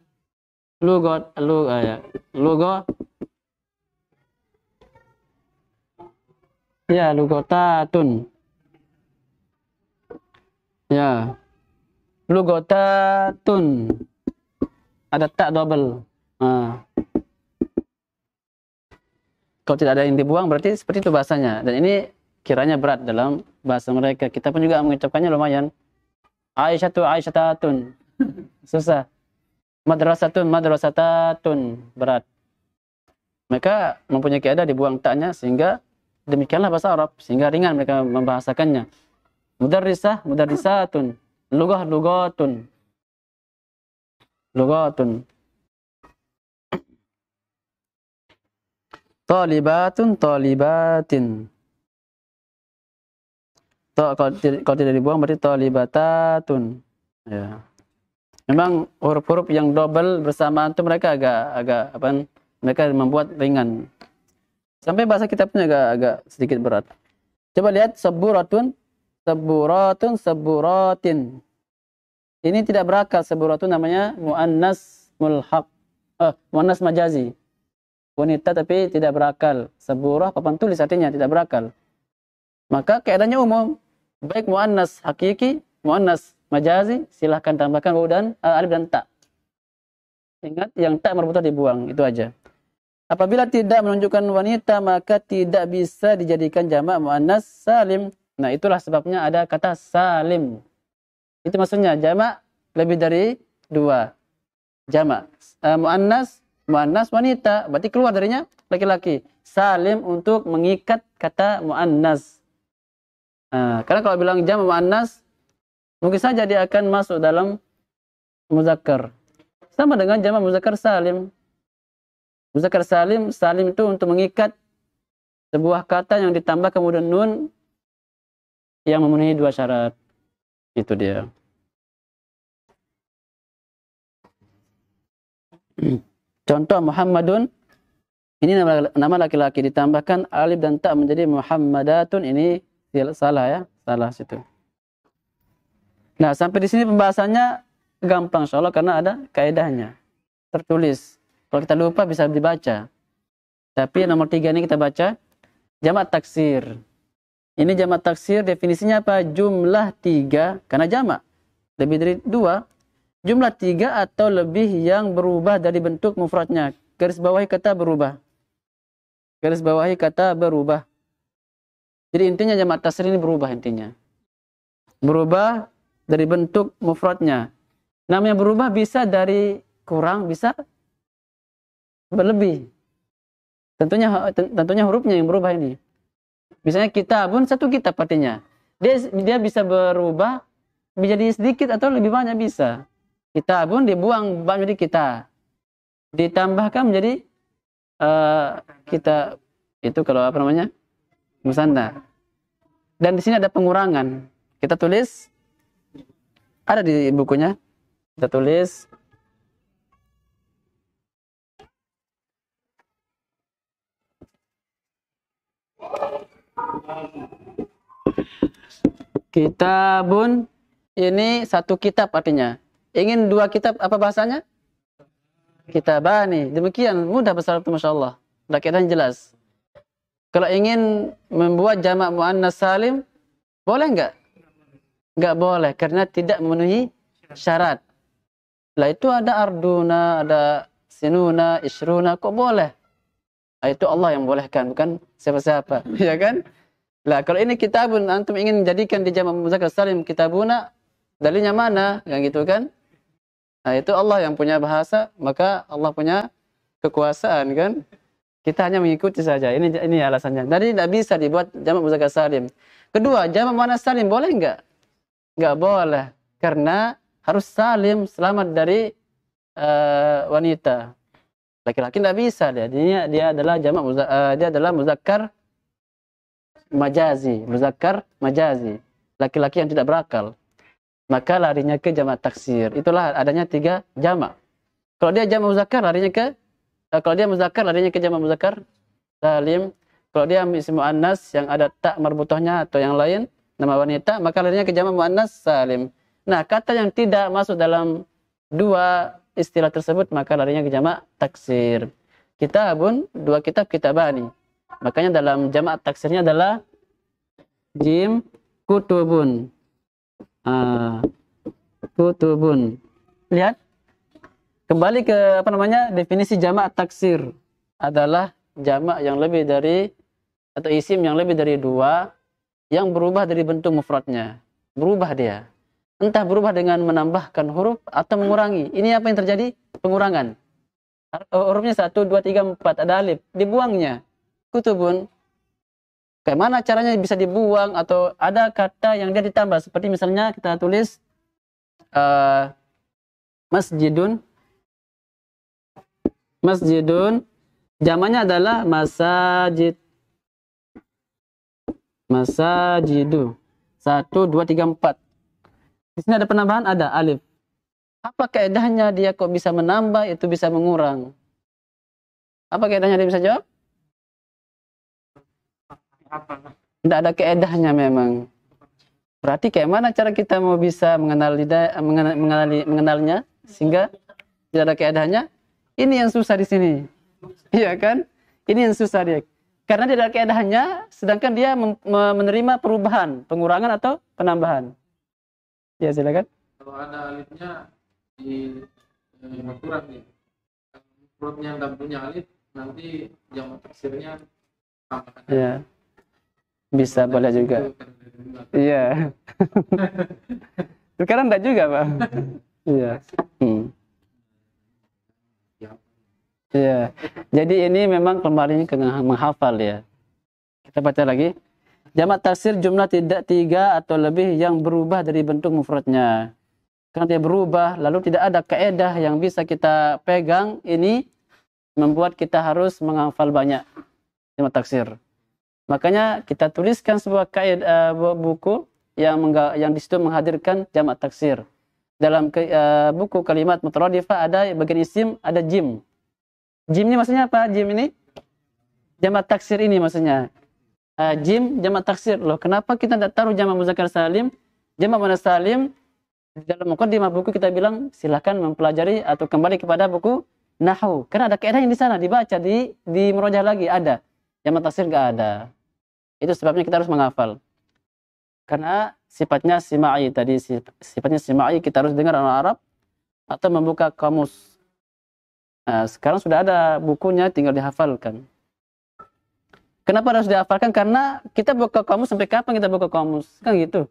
Ya, lugotatun. Ya. Lugotatun. Ada tak double. Kalau tidak ada yang dibuang berarti seperti itu bahasanya. Dan ini kiranya berat dalam bahasa mereka. Kita pun juga mengucapkannya lumayan. Aisyatun. Susah. Madrasatatun. Berat. Mereka mempunyai kaidah dibuang taknya sehingga demikianlah bahasa Arab. Sehingga ringan mereka membahasakannya. Mudarrisatun. Lugatun. Talibatin. Kalau tidak dibuang berarti talibatatun. Ya. Memang huruf-huruf yang double bersamaan itu mereka agak mereka membuat ringan. Sampai bahasa kita pun agak sedikit berat. Coba lihat saburatin. Ini tidak berakal. Saburatun namanya muannas mulhaq. Muannas majazi. Wanita tapi tidak berakal. Saburah papan tulis artinya tidak berakal. Maka kaidahnya umum. Baik muannas hakiki, muannas majazi, silahkan tambahkan waw dan alif dan ta. Ingat yang ta marbutoh dibuang, itu aja. Apabila tidak menunjukkan wanita maka tidak bisa dijadikan jamak muannas salim. Nah, itulah sebabnya ada kata salim. Itu maksudnya jamak lebih dari 2. Jamak muannas wanita, berarti keluar darinya laki-laki. Salim untuk mengikat kata muannas. Karena kalau bilang jamak muannas mungkin saja dia akan masuk dalam muzakkar. Sama dengan jamak muzakkar salim. Muzakkar salim itu untuk mengikat sebuah kata yang ditambah kemudian nun yang memenuhi 2 syarat. Itu dia. Contoh Muhammadun. Ini nama laki-laki ditambahkan alif dan ta menjadi Muhammadatun. Ini salah ya, salah situ. Nah, sampai di sini pembahasannya gampang insyaallah karena ada kaidahnya. Tertulis. Kalau kita lupa bisa dibaca. Tapi nomor 3 ini kita baca jamak taksir. Ini jamak taksir definisinya apa? Jumlah 3 karena jamak lebih dari 2. jumlah 3 atau lebih yang berubah dari bentuk mufradnya. Garis bawahi kata berubah. Garis bawahi kata berubah. Jadi intinya jamak taksir ini berubah intinya. Berubah dari bentuk mufradnya. Namanya berubah bisa dari kurang, bisa berlebih. Tentunya hurufnya yang berubah ini. Misalnya kitabun, satu kitab artinya. Dia bisa berubah menjadi sedikit atau lebih banyak bisa. Kitabun dibuang menjadi kita. Ditambahkan menjadi kita, itu kalau apa namanya? Musanna. Dan di sini ada pengurangan. Kita tulis, ada di bukunya. Kita tulis kitabun, ini satu kitab artinya. Ingin 2 kitab, apa bahasanya? Kitabani. Demikian mudah bahasa Arab, Masya Allah. Keadaan jelas. Kalau ingin membuat jamak muannas salim, boleh enggak? Enggak boleh, karena tidak memenuhi syarat. Lah itu ada arduna, ada sinuna, isruna, kok boleh? Nah, itu Allah yang bolehkan, bukan siapa-siapa. Ya kan? Lah kalau ini kitabun, antum ingin jadikan di jamak muzakkar salim kitabuna, dalilnya mana? Yang gitu kan? Nah, itu Allah yang punya bahasa, maka Allah punya kekuasaan kan? Kita hanya mengikuti saja. Ini alasannya. Jadi tidak bisa dibuat jamak muzakkar salim. Kedua, jamak muannas salim boleh enggak? Enggak boleh, karena harus salim, selamat dari wanita. Laki-laki tidak bisa dia adalah jamak dia adalah muzakkar majazi, muzakkar majazi. Laki-laki yang tidak berakal. Maka larinya ke jamak taksir. Itulah adanya 3 jamak. Kalau dia jamak muzakkar larinya ke jamak muzakkar salim. Kalau dia isim muannas yang ada tak marbutohnya atau yang lain, nama wanita, maka larinya ke jamak muannas salim. Nah, kata yang tidak masuk dalam 2 istilah tersebut, maka larinya ke jamak taksir. Kitabun, 2 kitab, kitabani. Makanya dalam jamak taksirnya adalah jim kutubun. Kutubun. Lihat. Kembali ke definisi jamak taksir adalah jamak yang lebih dari, atau isim yang lebih dari 2 yang berubah dari bentuk mufradnya. Berubah dia. Entah berubah dengan menambahkan huruf atau mengurangi. Ini apa yang terjadi? Pengurangan. Hurufnya 1, 2, 3, 4. Ada alif. Dibuangnya. Kutubun. Kayak mana caranya bisa dibuang? Atau ada kata yang dia ditambah. Seperti misalnya kita tulis masjidun. Masjidun. Jamannya adalah masajid. Masajidu. 1, 2, 3, 4. Di sini ada penambahan, ada alif. Apa kaedahnya dia kok bisa menambah, itu bisa mengurang? Apa kaedahnya, dia bisa jawab? Tidak ada kaedahnya memang. Berarti kayak mana cara kita mau bisa mengenalnya sehingga tidak ada kaedahnya? Ini yang susah di sini. Iya kan? Ini yang susah dia. Karena tidak ada kaedahnya, sedangkan dia menerima perubahan, pengurangan atau penambahan. Ya, silakan. Kalau ada alifnya di kurang nih. Hurufnya nggak punya alif, nanti jamak taksirnya sama. Ya. Bisa boleh juga. Iya. Sekarang enggak juga, Pak. Iya. Iya. Jadi ini memang kemarin menghafal ya. Kita baca lagi. Jamak taksir jumlah tidak 3 atau lebih yang berubah dari bentuk mufradnya. Karena dia berubah, lalu tidak ada kaedah yang bisa kita pegang, ini membuat kita harus menghafal banyak jamak taksir. Makanya kita tuliskan sebuah kaedah buku yang di situ menghadirkan jamak taksir. Dalam buku kalimat mutaradifah ada bagian isim, ada jim. Jim ini maksudnya apa? Jim ini jamak taksir ini maksudnya. Jim jamak taksir. Loh, kenapa kita tidak taruh jamak muzakkar salim? Jamak muannas salim di dalam muqaddimah buku kita bilang silakan mempelajari atau kembali kepada buku nahwu. Karena ada kaedah yang di sana dibaca di murojaah lagi ada. Jamak taksir enggak ada. Itu sebabnya kita harus menghafal. Karena sifatnya sima'i tadi, sifatnya sima'i, kita harus dengar orang Arab atau membuka kamus. Nah, sekarang sudah ada bukunya, tinggal dihafalkan. Kenapa harus dihafalkan? Karena kita buka kamus, sampai kapan kita buka kamus? Kan gitu.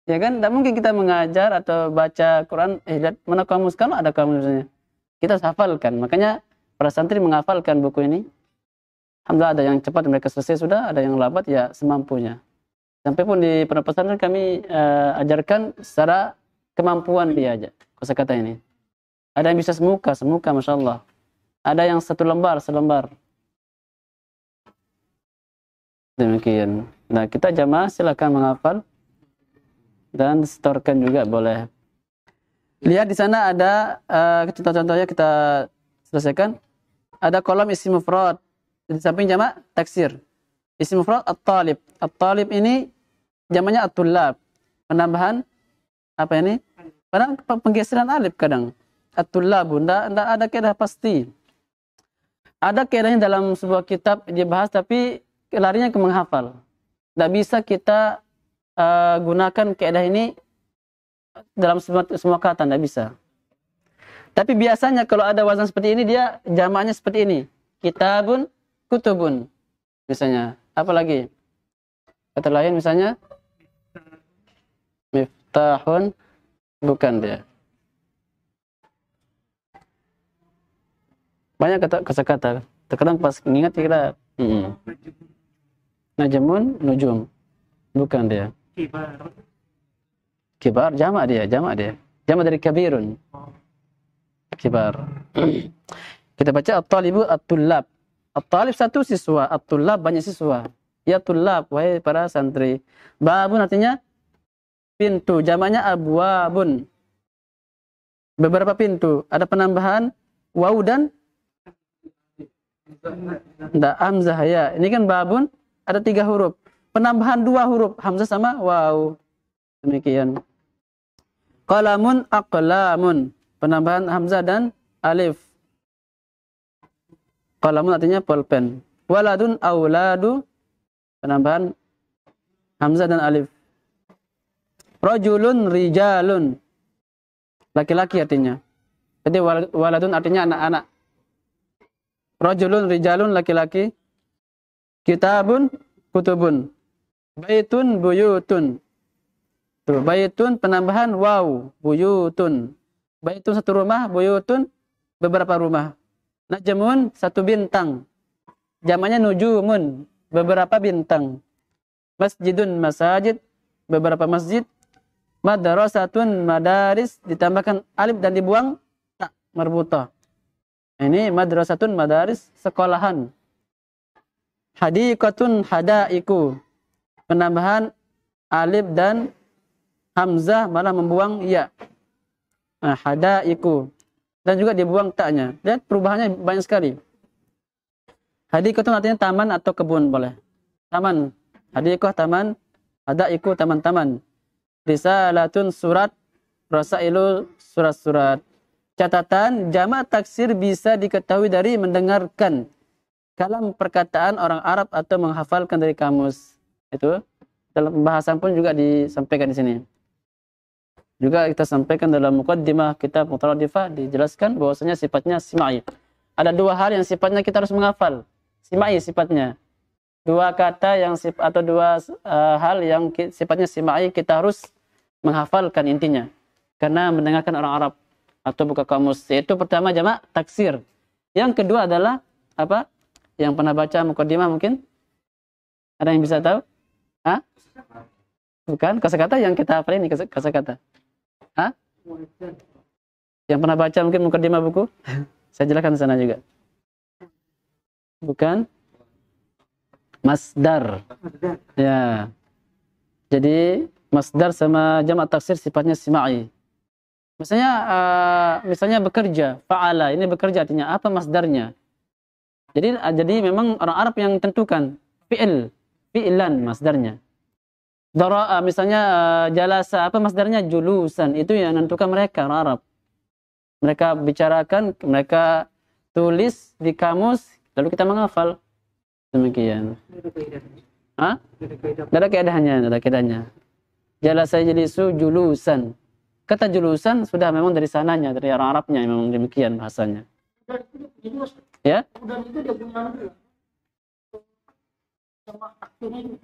Ya kan? Tidak mungkin kita mengajar atau baca Quran, lihat mana kamus. Kalau ada kamusnya, kita harus hafalkan. Makanya para santri menghafalkan buku ini. Alhamdulillah ada yang cepat mereka selesai sudah, ada yang lambat ya semampunya. Sampai pun di pondok pesantren kami ajarkan secara kemampuan dia aja kosakata ini. Ada yang bisa semuka, masya Allah. Ada yang satu lembar, selembar. Demikian. Nah, kita jamaah silakan menghafal dan setorkan juga boleh. Lihat di sana ada contoh-contohnya kita selesaikan. Ada kolom isim mufrad di samping jamak taksir. Isim mufrad at-talib. At-talib ini jamaknya at-tullab. Penambahan apa ini? Kadang penggeseran alif kadang. At-tullabu, enggak ada kaidah pasti. Ada kaidahnya dalam sebuah kitab dibahas tapi larinya ke menghafal. Tidak bisa kita gunakan kaidah ini dalam semua kata, tidak bisa. Tapi biasanya kalau ada wazan seperti ini dia jamaknya seperti ini. Kitabun, kutubun. Misalnya, apa lagi? Kata lain misalnya miftahun, bukan dia. Banyak kata-kata. Terkadang pas mengingat kira najmun, nujum. Bukan dia. Kibar, jamak dia. Jamak dari kabirun. Kibar. Kita baca at-talibu at-tullab. At-talib satu siswa, at-tullab banyak siswa. Ya tullab, wahai para santri. Babun artinya pintu, jamaknya abwabun. Beberapa pintu. Ada penambahan waw dan enggak, hamzah ya. Ini kan babun ada 3 huruf. Penambahan 2 huruf, hamzah sama waw. Demikian. Qalamun, aqlamun. Penambahan hamzah dan alif. Qalamun artinya pulpen. Waladun, auladu. Penambahan hamzah dan alif. Rajulun, rijalun. Laki-laki artinya. Jadi waladun artinya anak-anak. Rajulun, rijalun, laki-laki. Kitabun, kutubun. Baitun, buyutun. Tuh, baitun penambahan waw, buyutun. Baitun satu rumah, buyutun beberapa rumah. Najmun satu bintang. Jamaknya nujumun, beberapa bintang. Masjidun, masajid, beberapa masjid. Madrasatun, madaris, ditambahkan alif dan dibuang tak marbutah. Ini madrasatun, madaris, sekolahan. Hadiqatun, hadaiku. Penambahan alif dan hamzah malah membuang ya. Nah, hadaiku. Dan juga dibuang taknya. Lihat perubahannya banyak sekali. Hadiqatun artinya taman atau kebun boleh. Taman. Hadiqah taman. Hadaiku taman-taman. Risalatun surat. Rasailu surat-surat. Catatan jamak taksir bisa diketahui dari mendengarkan kalam perkataan orang Arab atau menghafalkan dari kamus. Itu dalam pembahasan pun juga disampaikan di sini. Juga kita sampaikan dalam muqaddimah kitab Mutaradifah dijelaskan bahwasanya sifatnya simai. Ada 2 hal yang sifatnya kita harus menghafal. Simai sifatnya. 2 kata yang atau 2 hal yang sifatnya simai kita harus menghafalkan intinya. Karena mendengarkan orang Arab atau buka kamus. Yaitu pertama jamak taksir. Yang kedua adalah apa? Yang pernah baca muqaddimah mungkin? Ada yang bisa tahu? Hah? Bukan, kosakata yang kita hafal ini kosakata. Hah? Yang pernah baca mungkin muqaddimah buku? Saya jelaskan sana juga. Bukan? Masdar. Ya. Jadi masdar sama jamak taksir sifatnya simai. Misalnya bekerja, fa'ala. Ini bekerja artinya apa masdarnya? Jadi memang orang Arab yang tentukan fi'lan masdarnya. Dara'a misalnya jalasa, apa masdarnya? Julusan. Itu yang menentukan mereka orang Arab. Mereka bicarakan, mereka tulis di kamus, lalu kita menghafal. Demikian. Hah? Tidak ada keadaannya, Jalasa jalisu julusan. Kata julusan sudah memang dari sananya, dari orang Arabnya memang demikian bahasanya. Dan itu juga, Ya? dan itu dia punya anu juga. Sama akhirnya juga.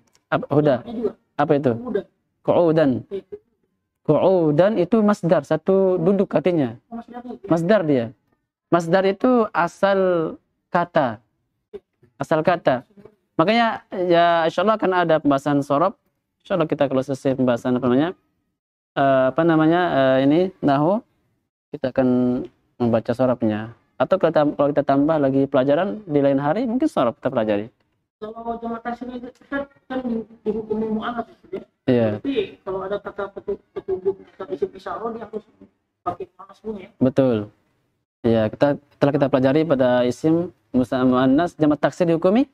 Huda. Ini juga. Apa itu? Mudah. Qu'udan. Qu'udan itu masdar, satu duduk artinya. Masdar dia. Masdar itu asal kata. Asal kata. Makanya ya insyaallah akan ada pembahasan sorob. Insyaallah kita kalau selesai pembahasan ini nahwu, kita akan membaca sorobnya. Atau kalau kita tambah lagi pelajaran di lain hari, mungkin sorob kita pelajari. Kalau jamak taksir itu kan dihukumi mu'anats ya. Iya. Tapi kalau ada kata petunjuk kata isim isyarah dia harus pakai mu'anats bunyi ya. Betul. Ya, setelah kita pelajari pada isim mu'annas, jamak taksir dihukumi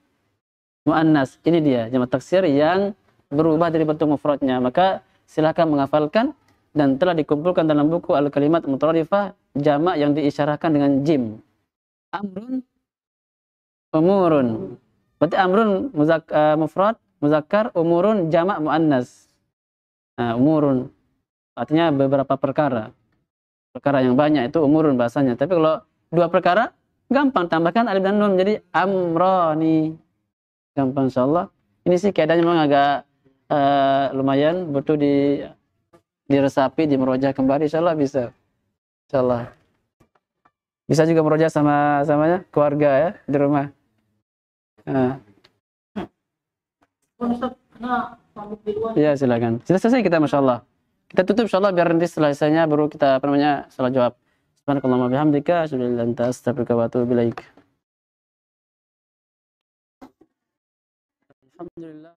mu'annas. Ini dia jamak taksir yang berubah dari bentuk mufradnya. Maka silakan menghafalkan dan telah dikumpulkan dalam buku Al-Kalimat Mutaradifah jamak yang diisyarahkan dengan jim. Amrun, umurun. Berarti amrun mufrad, muzakkar, umurun jamak muannas. Nah, umurun artinya beberapa perkara. Perkara yang banyak itu umurun bahasanya. Tapi kalau dua perkara gampang, tambahkan alif dan nun jadi amrani. Gampang insyaallah. Ini sih keadaannya memang agak lumayan butuh diresapi, dimerojah kembali, insyaallah bisa. Insyaallah. Bisa juga merojah samanya keluarga ya di rumah. Ya silakan. Sudah selesai kita masyaallah. Kita tutup insyaallah biar nanti setelah selesainya baru kita salah jawab. Subhanakallahumma bihamdika asyhadu an la ilaha illa anta astaghfiruka wa atubu ilaik. Alhamdulillah.